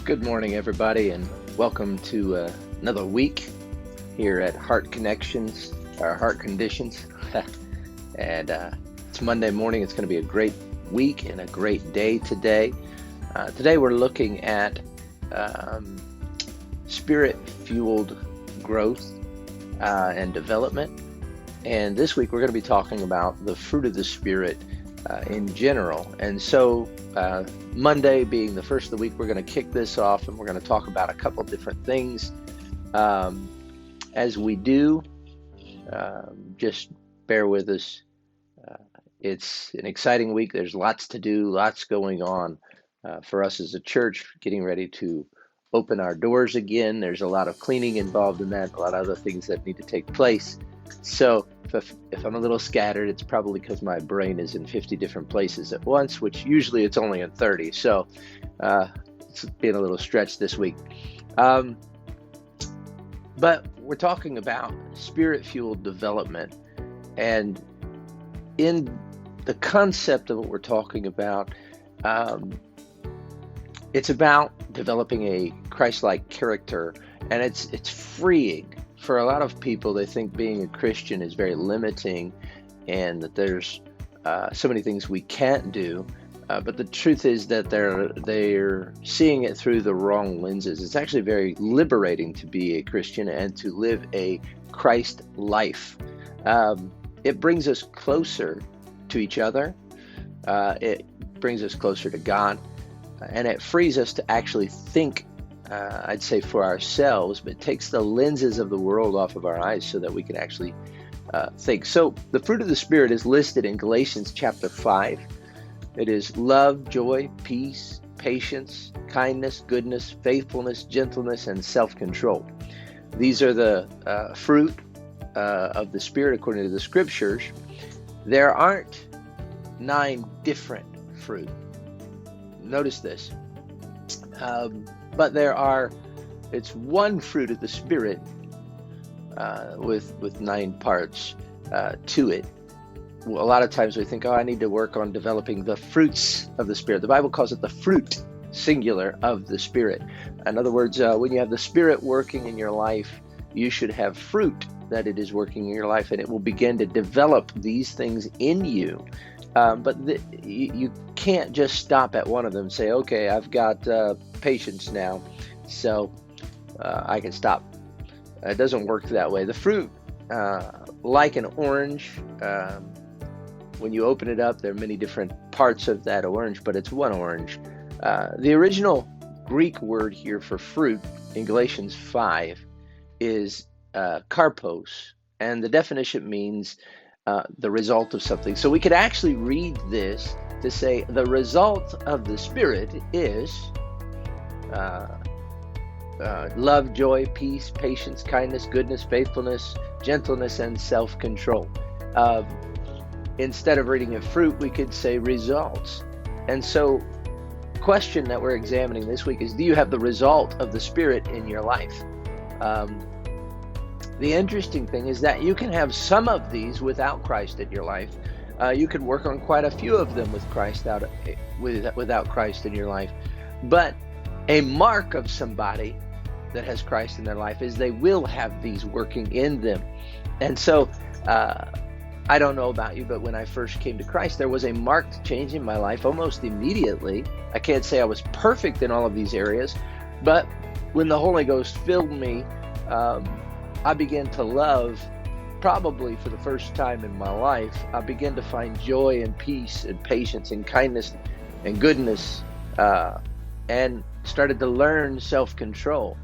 Good morning, everybody, and welcome to another week here at Heart Connections, or Heart Conditions. and It's Monday morning. It's going to be a great week and a great day today. Today we're looking at spirit-fueled growth and development. And this week we're going to be talking about the fruit of the Spirit in general. And so Monday being the first of the week, we're going to kick this off and we're going to talk about a couple of different things. As we do, just bear with us. It's an exciting week. There's lots to do, lots going on for us as a church, getting ready to open our doors again. There's a lot of cleaning involved in that, a lot of other things that need to take place. So if I'm a little scattered, it's probably because my brain is in 50 different places at once, which usually it's only in 30. So it's been a little stretched this week. But we're talking about spirit-fueled development. And in the concept of what we're talking about, it's about developing a Christ-like character, and it's freeing. For a lot of people, they think being a Christian is very limiting and that there's so many things we can't do. But the truth is that they're seeing it through the wrong lenses. It's actually very liberating to be a Christian and to live a Christ life. It brings us closer to each other. It brings us closer to God. And it frees us to actually think, I'd say, for ourselves, but it takes the lenses of the world off of our eyes so that we can actually think. So the fruit of the Spirit is listed in Galatians chapter 5. It is love, joy, peace, patience, kindness, goodness, faithfulness, gentleness, and self-control. These are the fruit of the Spirit according to the Scriptures. There aren't 9 different fruit. Notice this. But it's one fruit of the Spirit with 9 parts to it. Well, a lot of times we think, I need to work on developing the fruits of the Spirit. The Bible calls it the fruit, singular, of the Spirit. In other words, when you have the Spirit working in your life, you should have fruit that it is working in your life, and it will begin to develop these things in you. But you can't just stop at one of them and say, okay, I've got patience now, so I can stop. It doesn't work that way. The fruit, like an orange, when you open it up, there are many different parts of that orange, but it's one orange. The original Greek word here for fruit in Galatians 5 is karpos, and the definition means the result of something. So we could actually read this to say the result of the Spirit is love, joy, peace, patience, kindness, goodness, faithfulness, gentleness, and self-control. Instead of reading it fruit, we could say results. And so the question that we're examining this week is, do you have the result of the Spirit in your life? The interesting thing is that you can have some of these without Christ in your life. You can work on quite a few of them with Christ without Christ in your life. But a mark of somebody that has Christ in their life is they will have these working in them. And so I don't know about you, but when I first came to Christ, there was a marked change in my life almost immediately. I can't say I was perfect in all of these areas, but when the Holy Ghost filled me, I began to love, probably for the first time in my life. I began to find joy and peace and patience and kindness and goodness, and started to learn self-control.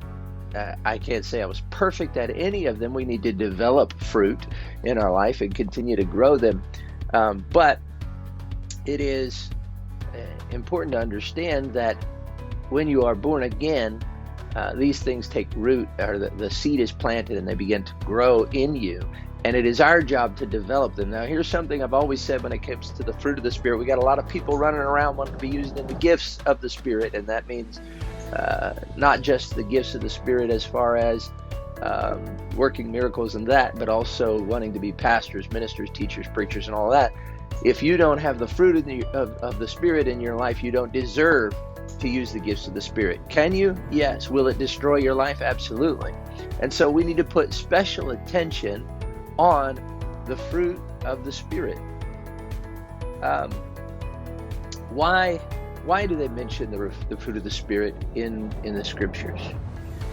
I can't say I was perfect at any of them. We need to develop fruit in our life and continue to grow them. But it is important to understand that when you are born again, these things take root, or the seed is planted and they begin to grow in you. And it is our job to develop them. Now, here's something I've always said when it comes to the fruit of the Spirit. We got a lot of people running around wanting to be used in the gifts of the Spirit, and that means not just the gifts of the Spirit as far as working miracles and that, but also wanting to be pastors, ministers, teachers, preachers, and all that. If you don't have the fruit of the Spirit in your life, you don't deserve to use the gifts of the Spirit. Can you? Yes. Will it destroy your life? Absolutely. And so we need to put special attention on the fruit of the Spirit. Why do they mention the fruit of the Spirit in the Scriptures?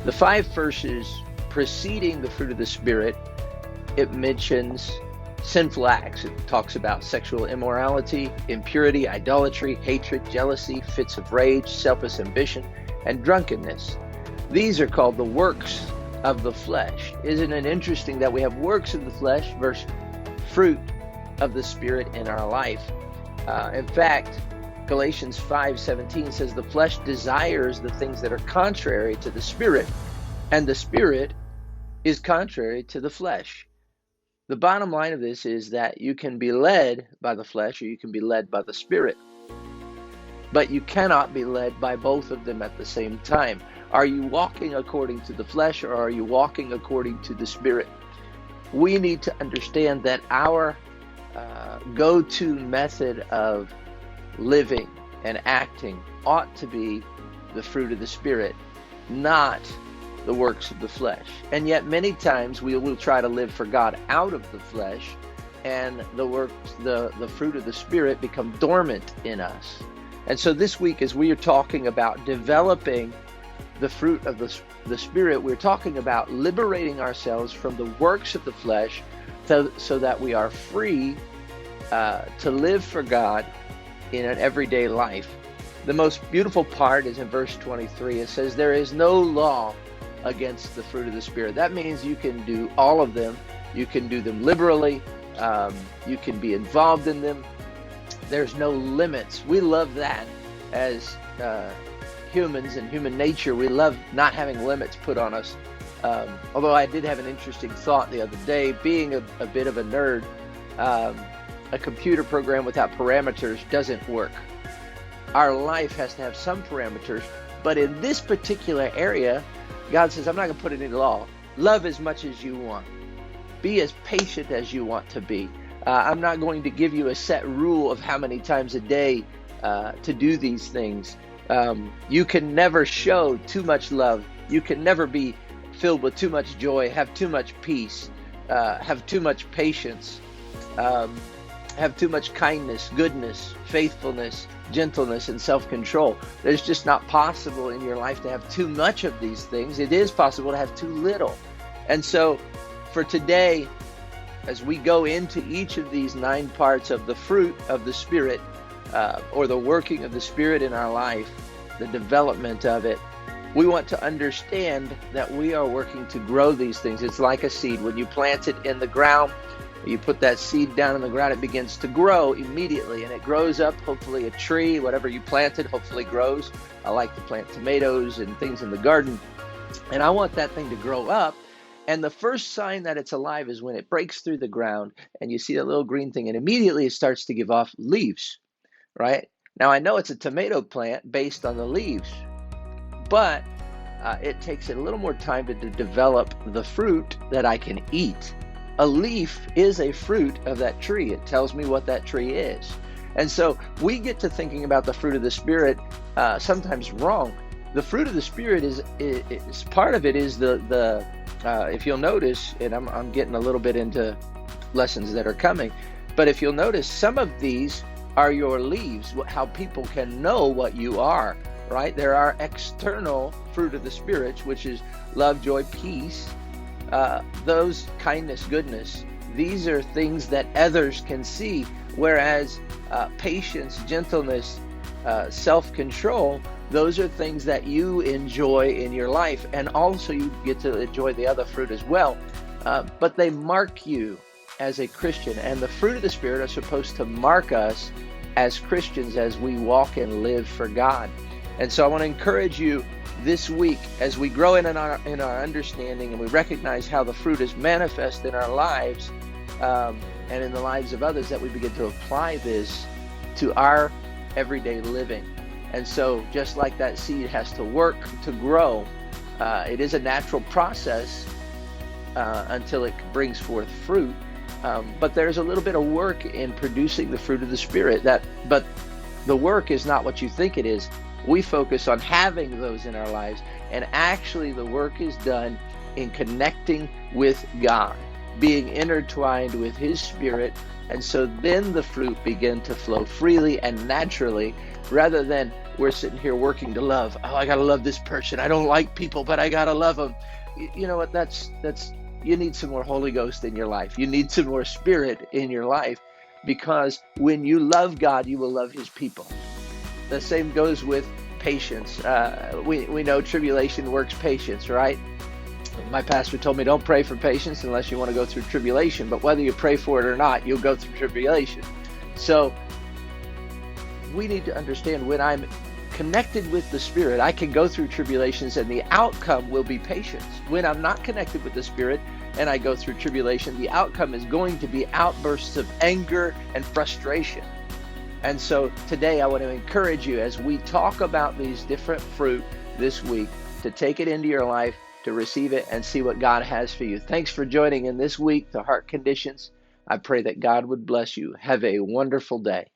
The 5 verses preceding the fruit of the Spirit, it mentions sinful acts. It talks about sexual immorality, impurity, idolatry, hatred, jealousy, fits of rage, selfish ambition, and drunkenness. These are called the works of the flesh. Isn't it interesting that we have works of the flesh versus fruit of the Spirit in our life? In fact, Galatians 5:17 says the flesh desires the things that are contrary to the Spirit, and the Spirit is contrary to the flesh. The bottom line of this is that you can be led by the flesh or you can be led by the Spirit, but you cannot be led by both of them at the same time. Are you walking according to the flesh or are you walking according to the Spirit? We need to understand that our go-to method of living and acting ought to be the fruit of the Spirit, not the works of the flesh. And yet many times we will try to live for God out of the flesh, and the fruit of the Spirit become dormant in us. And so this week, as we are talking about developing the fruit of the Spirit, we're talking about liberating ourselves from the works of the flesh so that we are free to live for God in an everyday life. The most beautiful part is in verse 23. It says, there is no law against the fruit of the Spirit. That means you can do all of them. You can do them liberally. You can be involved in them. There's no limits. We love that as humans and human nature. We love not having limits put on us. Although I did have an interesting thought the other day, being a bit of a nerd, a computer program without parameters doesn't work. Our life has to have some parameters, but in this particular area, God says, I'm not going to put any law. Love as much as you want. Be as patient as you want to be. I'm not going to give you a set rule of how many times a day to do these things. You can never show too much love. You can never be filled with too much joy, have too much peace, have too much patience, have too much kindness, goodness, faithfulness, gentleness, and self-control. It's just not possible in your life to have too much of these things. It is possible to have too little. And so for today, as we go into each of these 9 parts of the fruit of the Spirit, or the working of the Spirit in our life, the development of it, we want to understand that we are working to grow these things. It's like a seed. When you plant it in the ground, you put that seed down in the ground, it begins to grow immediately, and it grows up, hopefully a tree. Whatever you planted hopefully grows. I like to plant tomatoes and things in the garden, and I want that thing to grow up. And the first sign that it's alive is when it breaks through the ground and you see that little green thing, and immediately it starts to give off leaves, right? Now, I know it's a tomato plant based on the leaves, but it takes a little more time to develop the fruit that I can eat. A leaf is a fruit of that tree. It tells me what that tree is. And so we get to thinking about the fruit of the Spirit sometimes wrong. The fruit of the Spirit is part of it is the if you'll notice, and I'm getting a little bit into lessons that are coming, but if you'll notice, some of these are your leaves, how people can know what you are, right? There are external fruit of the Spirit, which is love, joy, peace, those kindness, goodness. These are things that others can see, whereas patience, gentleness, self-control, those are things that you enjoy in your life, and also you get to enjoy the other fruit as well. But they mark you as a Christian, and the fruit of the Spirit are supposed to mark us as Christians as we walk and live for God. And so I want to encourage you this week, as we grow in our understanding and we recognize how the fruit is manifest in our lives and in the lives of others, that we begin to apply this to our everyday living. And so just like that seed has to work to grow, it is a natural process until it brings forth fruit. But there's a little bit of work in producing the fruit of the Spirit. But the work is not what you think it is. We focus on having those in our lives, and actually the work is done in connecting with God, being intertwined with His Spirit, and so then the fruit begin to flow freely and naturally, rather than we're sitting here working to love. Oh, I gotta love this person. I don't like people, but I gotta love them. You know what? That's you need some more Holy Ghost in your life. You need some more Spirit in your life, because when you love God, you will love His people. The same goes with patience. We know tribulation works patience, right? My pastor told me, don't pray for patience unless you want to go through tribulation. But whether you pray for it or not, you'll go through tribulation. So we need to understand, when I'm connected with the Spirit, I can go through tribulations and the outcome will be patience. When I'm not connected with the Spirit and I go through tribulation, the outcome is going to be outbursts of anger and frustration. And so today I want to encourage you, as we talk about these different fruit this week, to take it into your life, to receive it and see what God has for you. Thanks for joining in this week to Heart Conditions. I pray that God would bless you. Have a wonderful day.